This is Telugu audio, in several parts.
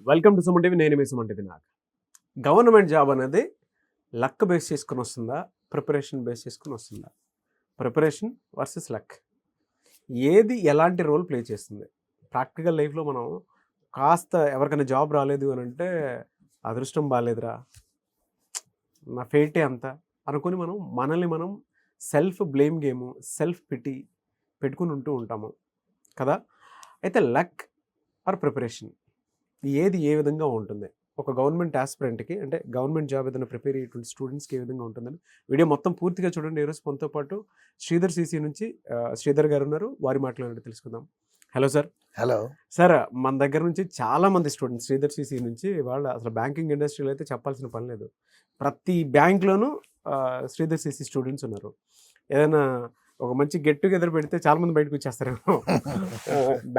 Welcome to Suman TV. నేను మీ సుమన్ టీవీ. నాకు గవర్నమెంట్ జాబ్ అనేది లక్ బేస్ చేసుకుని వస్తుందా, ప్రిపరేషన్ బేస్ చేసుకుని వస్తుందా? ప్రిపరేషన్ వర్సెస్ లక్, ఏది ఎలాంటి రోల్ ప్లే చేస్తుంది? ప్రాక్టికల్ లైఫ్లో మనం కాస్త ఎవరికైనా జాబ్ రాలేదు అని అంటే అదృష్టం బాగాలేదురా, నా ఫేటే అంత అనుకుని మనల్ని మనం self blame game, self PT పెట్టుకుని ఉంటూ ఉంటాము కదా. అయితే లక్ ఆర్ ప్రిపరేషన్, ఏది ఏ విధంగా ఉంటుంది ఒక గవర్నమెంట్ ఆస్పిరెంట్కి, అంటే గవర్నమెంట్ జాబ్ ఏదైనా ప్రిపేర్ అయ్యేటువంటి స్టూడెంట్స్కి ఏ విధంగా ఉంటుందని వీడియో మొత్తం పూర్తిగా చూడండి. ఈరోజు మనతో పాటు శ్రీధర్ సిసి నుంచి శ్రీధర్ గారు ఉన్నారు, వారి మాటలు తెలుసుకుందాం. Hello sir. హలో సార్, మన దగ్గర నుంచి చాలామంది స్టూడెంట్స్ శ్రీధర్ సిసి నుంచి వాళ్ళు అసలు బ్యాంకింగ్ ఇండస్ట్రీలో అయితే చెప్పాల్సిన పని లేదు, ప్రతి బ్యాంక్లోనూ శ్రీధర్ సిసి స్టూడెంట్స్ ఉన్నారు. ఏదైనా ఒక మంచి గెట్ టుగెదర్ పెడితే చాలామంది బయటకు వచ్చేస్తారేమో,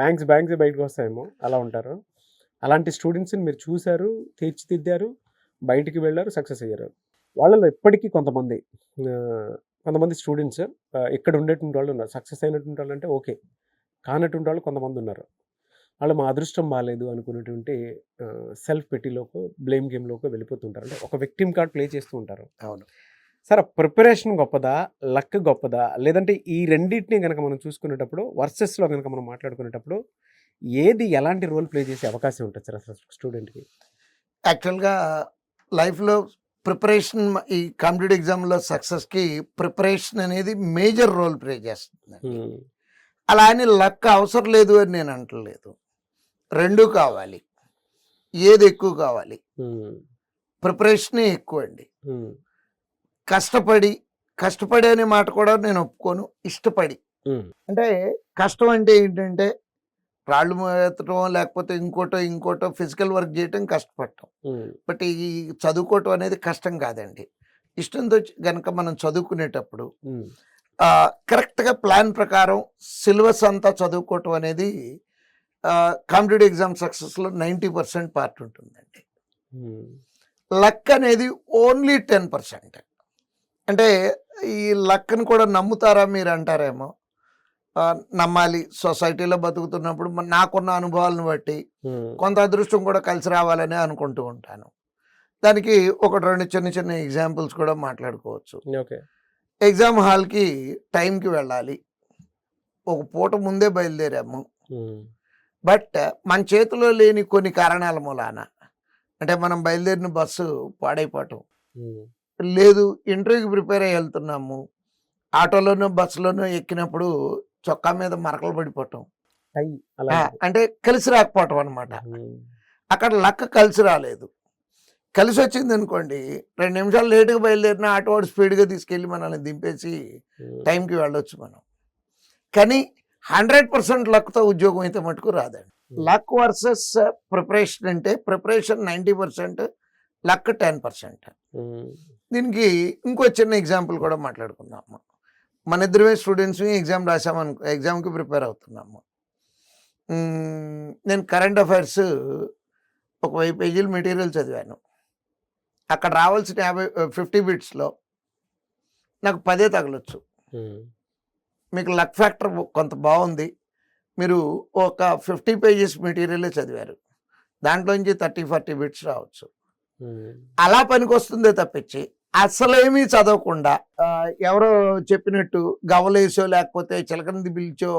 బ్యాంక్స్ బయటకు వస్తాయేమో, అలా ఉంటారు. అలాంటి స్టూడెంట్స్ని మీరు చూశారు, తీర్చిదిద్దారు, బయటికి వెళ్ళారు, సక్సెస్ అయ్యారు. వాళ్ళలో ఇప్పటికీ కొంతమంది స్టూడెంట్స్ ఇక్కడ ఉండేటువంటి వాళ్ళు ఉన్నారు. సక్సెస్ అయినటువంటి వాళ్ళు అంటే ఓకే, కానటువంటి వాళ్ళు కొంతమంది ఉన్నారు. వాళ్ళు మా అదృష్టం బాగాలేదు అనుకునేటువంటి సెల్ఫ్ పెటీలోకి, బ్లేమ్ గేమ్లోకి వెళ్ళిపోతుంటారు. అంటే ఒక విక్టిమ్ కార్డ్ ప్లే చేస్తూ ఉంటారు. అవును సార్, ప్రిపరేషన్ గొప్పదా, లక్ గొప్పదా? లేదంటే ఈ రెండింటిని కనుక మనం చూసుకునేటప్పుడు, వర్సెస్లో కనుక మనం మాట్లాడుకునేటప్పుడు ఏది ఎలాంటి రోల్ ప్లే చేసే అవకాశం ఉంటుంది సార్ అసలు స్టూడెంట్కి? యాక్చువల్గా లైఫ్లో ప్రిపరేషన్, ఈ కాంపిటేటివ్ ఎగ్జామ్లో సక్సెస్కి ప్రిపరేషన్ అనేది మేజర్ రోల్ ప్లే చేస్తుంది. అలా అని లక్ అవసరం లేదు అని నేను అంటలేదు. రెండూ కావాలి. ఏది ఎక్కువ కావాలి? ప్రిపరేషనే ఎక్కువ అండి. కష్టపడి అనే మాట కూడా నేను ఒప్పుకోను. ఇష్టపడి, అంటే కష్టం అంటే ఏంటంటే రాళ్ళు ఎత్తడం, లేకపోతే ఇంకోటో ఫిజికల్ వర్క్ చేయటం కష్టపడటం. బట్ ఈ చదువుకోవటం అనేది కష్టం కాదండి. ఇష్టంతో కనుక మనం చదువుకునేటప్పుడు కరెక్ట్గా ప్లాన్ ప్రకారం సిలబస్ అంతా చదువుకోవటం అనేది కాంపిటేటివ్ ఎగ్జామ్ సక్సెస్లో 90% పార్ట్ ఉంటుందండి. లక్ అనేది ఓన్లీ 10%. అంటే ఈ లక్ని కూడా నమ్ముతారా మీరు అంటారేమో. నమ్మాలి. సొసైటీలో బతుకుతున్నప్పుడు నాకున్న అనుభవాలను బట్టి కొంత అదృష్టం కూడా కలిసి రావాలని అనుకుంటూ ఉంటాను. దానికి ఒకటి రెండు చిన్న ఎగ్జాంపుల్స్ కూడా మాట్లాడుకోవచ్చు. ఎగ్జామ్ హాల్కి టైంకి వెళ్ళాలి, ఒక పూట ముందే బయలుదేరాము. బట్ మన చేతిలో లేని కొన్ని కారణాల మూలాన, అంటే మనం బయలుదేరిన బస్సు పాడైపోవటం లేదు, ఇంటర్వ్యూకి ప్రిపేర్ అయ్యి వెళ్తున్నాము, ఆటోలోనో బస్సులోనో ఎక్కినప్పుడు చొక్కా మీద మరకలు పడిపోవటం, అంటే కలిసి రాకపోవటం అనమాట. అక్కడ లక్ కలిసి రాలేదు. కలిసి వచ్చింది అనుకోండి, 2 నిమిషాలు లేటుగా బయలుదేరిన ఆటోవాడు స్పీడ్గా తీసుకెళ్ళి మనల్ని దింపేసి టైంకి వెళ్ళొచ్చు మనం. కానీ 100% లక్తో ఉద్యోగం అయితే మటుకు రాదండి. లక్ వర్సెస్ ప్రిపరేషన్ అంటే ప్రిపరేషన్ 90%, లక్ 10%. దీనికి ఇంకో చిన్న ఎగ్జాంపుల్ కూడా మాట్లాడుకుందాము. మన ఇద్దరమే స్టూడెంట్స్ ఎగ్జామ్ రాసామనుకో, ఎగ్జామ్కి ప్రిపేర్ అవుతున్నాము. నేను కరెంట్ అఫైర్స్ ఒక 1000 పేజీలు మెటీరియల్ చదివాను. అక్కడ రావాల్సిన 50 బిట్స్లో నాకు 10 తగలొచ్చు. మీకు లక్ ఫ్యాక్టర్ కొంత బాగుంది, మీరు ఒక 50 పేజెస్ మెటీరియలే చదివారు, దాంట్లోంచి 30-40 బిట్స్ రావచ్చు. అలా పనికి వస్తుందే తప్పించి అసలేమీ చదవకుండా ఎవరో చెప్పినట్టు గవలేసో లేకపోతే చిలకనది పిలిచో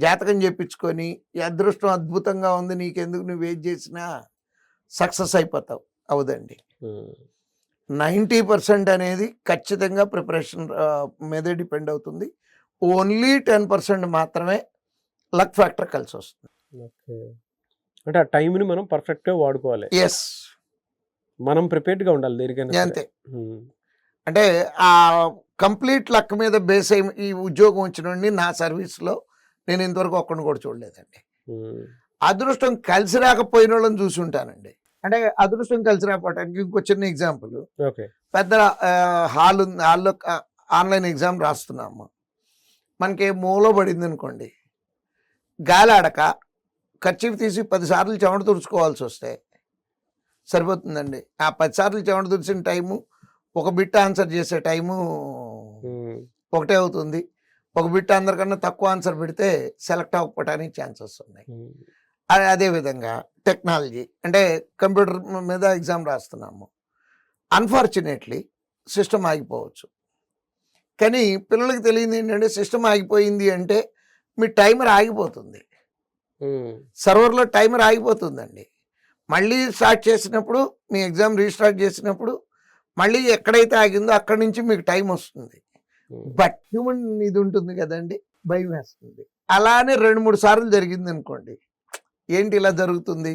జాతకం చెప్పించుకొని అదృష్టం అద్భుతంగా ఉంది నీకెందుకు నువ్వు వెయిట్ చేసినా సక్సెస్ అయిపోతావు. అవదండి. 90% అనేది ఖచ్చితంగా ప్రిపరేషన్ మీదే డిపెండ్ అవుతుంది. ఓన్లీ 10% మాత్రమే లక్ ఫ్యాక్టర్ కలిసి వస్తుంది. అంటే ఆ టైంని మనం పర్ఫెక్ట్గా వాడుకోవాలి. ఎస్, మనం ప్రిపేర్డ్గా ఉండాలి దేనికైనా. అంతే. అంటే ఆ కంప్లీట్ లక్ మీద బేస్ అయ్యి ఈ ఉద్యోగం వచ్చినండి నా సర్వీస్లో నేను ఇంతవరకు ఒక్కడిని కూడా చూడలేదండి. అదృష్టం కలిసి రాకపోయిన వాళ్ళని చూసి ఉంటానండి. అంటే అదృష్టం కలిసి రాకపోవటానికి ఇంకో చిన్న ఎగ్జాంపుల్. పెద్ద హాల్లో ఆన్లైన్ ఎగ్జామ్ రాస్తున్నాము. మనకి మూలో పడింది అనుకోండి, గాలి ఆడక ఖర్చు తీసి 10 సార్లు చెమట తుడుచుకోవాల్సి వస్తే సరిపోతుందండి. ఆ 10 సార్లు చెమట తుడిచిన టైము, ఒక బిట్ ఆన్సర్ చేసే టైము ఒకటే అవుతుంది. ఒక బిట్ అందరికన్నా తక్కువ ఆన్సర్ పెడితే సెలెక్ట్ అవ్వకపోవడానికి ఛాన్సెస్ ఉన్నాయి. అదేవిధంగా టెక్నాలజీ అంటే కంప్యూటర్ మీద ఎగ్జామ్ రాస్తున్నాము. అన్ఫార్చునేట్లీ సిస్టమ్ ఆగిపోవచ్చు. కానీ పిల్లలకి తెలియదు ఏంటంటే సిస్టమ్ ఆగిపోయింది అంటే మీ టైమర్ ఆగిపోతుంది, సర్వర్లో టైమర్ ఆగిపోతుందండి. మళ్ళీ స్టార్ట్ చేసినప్పుడు మీ ఎగ్జామ్ రీస్టార్ట్ చేసినప్పుడు మళ్ళీ ఎక్కడైతే ఆగిందో అక్కడి నుంచి మీకు టైం వస్తుంది. బట్ హ్యూమన్ ఇది ఉంటుంది కదండి, భయం వేస్తుంది. అలానే 2-3 సార్లు జరిగింది అనుకోండి, ఏంటి ఇలా జరుగుతుంది,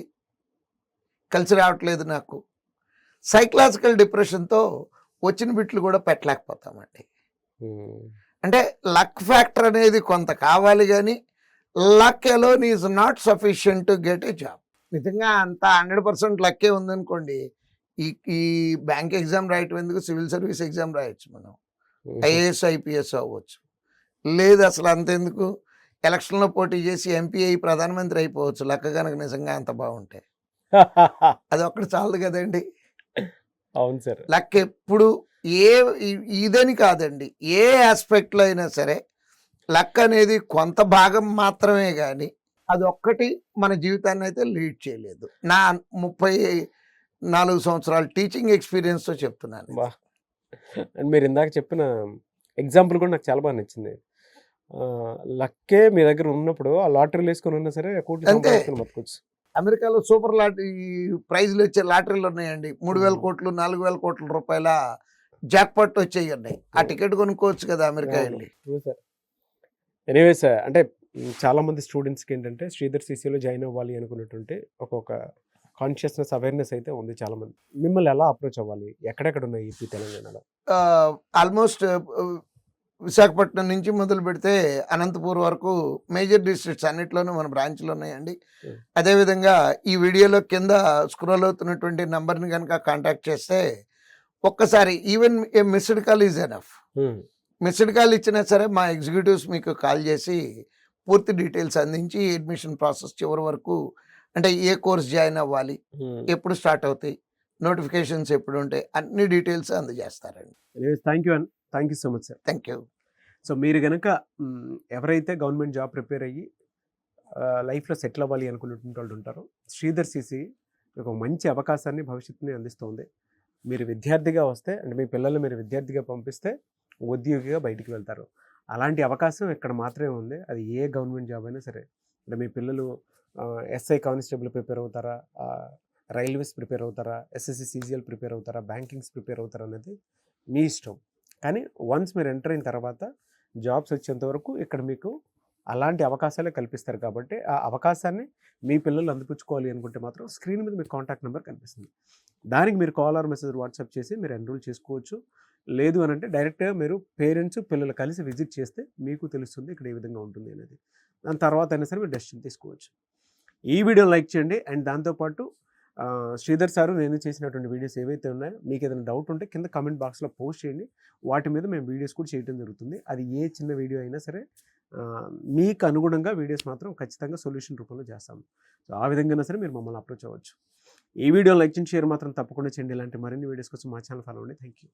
కలిసి రావట్లేదు నాకు, సైకలాజికల్ డిప్రెషన్తో వచ్చిన బిట్లు కూడా పెట్టలేకపోతామండి. అంటే లక్ ఫ్యాక్టర్ అనేది కొంత కావాలి, కానీ luck alone is not sufficient to get a job. నిజంగా అంత 100% లక్కే ఉందనుకోండి, ఈ బ్యాంక్ ఎగ్జామ్ రాయటం ఎందుకు, సివిల్ సర్వీస్ ఎగ్జామ్ రాయొచ్చు, మనం ఐఏఎస్ ఐపీఎస్ అవ్వచ్చు. లేదు అసలు అంతెందుకు, ఎలక్షన్లో పోటీ చేసి ఎంపీ అయ్యి ప్రధానమంత్రి అయిపోవచ్చు, లక్క కనుక నిజంగా అంత బాగుంటే. అది ఒక్కటి చాలదు కదండి. అవును సార్. లక్ ఎప్పుడు ఇదని కాదండి, ఏ ఆస్పెక్ట్లో అయినా సరే లక్ అనేది కొంత భాగం మాత్రమే, కానీ అది ఒక్కటి మన జీవితాన్ని అయితే లీడ్ చేయలేదు. నా 34 సంవత్సరాల టీచింగ్ ఎక్స్పీరియన్స్తో చెప్తున్నాను. అండ్ మీరు ఇందాక చెప్పిన ఎగ్జాంపుల్ కూడా నాకు చాలా బాగా నచ్చింది. లక్కే మీ దగ్గర ఉన్నప్పుడు ఆ లాటరీలు వేసుకొని ఉన్నా సరే బతకొచ్చు. అమెరికాలో సూపర్ లాటరీ ప్రైజ్లు వచ్చే లాటరీలు ఉన్నాయండి, 3,000 కోట్లు 4,000 కోట్ల రూపాయల జాక్పాట్ వచ్చేవి ఉన్నాయి. ఆ టికెట్ కొనుక్కోవచ్చు కదా అమెరికా వెళ్ళి. ఎనీవేస్ అంటే చాలా మంది స్టూడెంట్స్కి ఏంటంటే శ్రీధర్ సిసిలో జాయిన్ అవ్వాలి అనుకున్నటువంటి ఒక కాన్షియస్నెస్ అవేర్నెస్ అయితే ఉంది చాలా మంది. మిమ్మల్ని ఎలా అప్రోచ్ అవ్వాలి, ఎక్కడెక్కడ ఉన్నాయి ఏపీ తెలంగాణలో? ఆల్మోస్ట్ విశాఖపట్నం నుంచి మొదలు పెడితే అనంతపూర్ వరకు మేజర్ డిస్ట్రిక్ట్స్ అన్నిట్లోనూ మన బ్రాంచ్లు ఉన్నాయండి. అదేవిధంగా ఈ వీడియోలో కింద స్క్రోల్ అవుతున్నటువంటి నంబర్ని కనుక కాంటాక్ట్ చేస్తే ఒక్కసారి even a missed call is enough. Missed call ఇచ్చినా సరే మా ఎగ్జిక్యూటివ్స్ మీకు కాల్ చేసి పూర్తి డీటెయిల్స్ అందించి అడ్మిషన్ ప్రాసెస్ చివరి వరకు, అంటే ఏ కోర్స్ జాయిన్ అవ్వాలి, ఎప్పుడు స్టార్ట్ అవుతాయి, నోటిఫికేషన్స్ ఎప్పుడు ఉంటాయి, అన్ని డీటెయిల్స్ అందజేస్తారండి. Thank you so much sir. Thank you. So మీరు కనుక ఎవరైతే గవర్నమెంట్ జాబ్ ప్రిపేర్ అయ్యి లైఫ్లో సెటిల్ అవ్వాలి అనుకున్నటువంటి వాళ్ళు ఉంటారో, శ్రీధర్ సిసి ఒక మంచి అవకాశాన్ని భవిష్యత్తుని అందిస్తుంది. మీరు విద్యార్థిగా వస్తే, అంటే మీ పిల్లల్ని మీరు విద్యార్థిగా పంపిస్తే ఉద్యోగిగా బయటికి వెళ్తారు. అలాంటి అవకాశం ఇక్కడ మాత్రమే ఉంది. అది ఏ గవర్నమెంట్ జాబ్ అయినా సరే. అంటే మీ పిల్లలు ఎస్ఐ కానిస్టేబుల్ ప్రిపేర్ అవుతారా, రైల్వేస్ ప్రిపేర్ అవుతారా, ఎస్ఎస్సి సిజిఎల్ ప్రిపేర్ అవుతారా, బ్యాంకింగ్స్ ప్రిపేర్ అవుతారా అనేది మీ ఇష్టం. కానీ వన్స్ మీరు ఎంటర్ అయిన తర్వాత జాబ్స్ వచ్చేంత వరకు ఇక్కడ మీకు అలాంటి అవకాశాలే కల్పిస్తారు. కాబట్టి ఆ అవకాశాన్ని మీ పిల్లలు అందిపుచ్చుకోవాలి అనుకుంటే మాత్రం స్క్రీన్ మీద మీకు కాంటాక్ట్ నెంబర్ కనిపిస్తుంది. దానికి మీరు కాల్ ఆర్ మెసేజ్ వాట్సాప్ చేసి మీరు ఎన్రోల్ చేసుకోవచ్చు. లేదు అని అంటే డైరెక్ట్గా మీరు పేరెంట్స్ పిల్లలు కలిసి విజిట్ చేస్తే మీకు తెలుస్తుంది ఇక్కడ ఏ విధంగా ఉంటుంది అనేది. దాని తర్వాత అయినా సరే మీరు డెసిషన్ తీసుకోవచ్చు. ఈ వీడియో లైక్ చేయండి. అండ్ దాంతోపాటు శ్రీధర్ సారు నేను చేసినటువంటి వీడియోస్ ఏవైతే ఉన్నాయో మీకు ఏదైనా డౌట్ ఉంటే కింద కామెంట్ బాక్స్లో పోస్ట్ చేయండి. వాటి మీద మేము వీడియోస్ కూడా చేయడం జరుగుతుంది. అది ఏ చిన్న వీడియో అయినా సరే మీకు అనుగుణంగా వీడియోస్ మాత్రం ఖచ్చితంగా సొల్యూషన్ రూపంలో చేస్తాము. సో ఆ విధంగా సరే మీరు మమ్మల్ని అప్రోచ్ అవ్వచ్చు. ఈ వీడియో లైక్ చేయండి, షేర్ మాత్రం తప్పకుండా చేయండి. ఇలాంటి మరిన్ని వీడియోస్ కోసం మా ఛానల్ ఫాలో అవ్వండి. Thank you.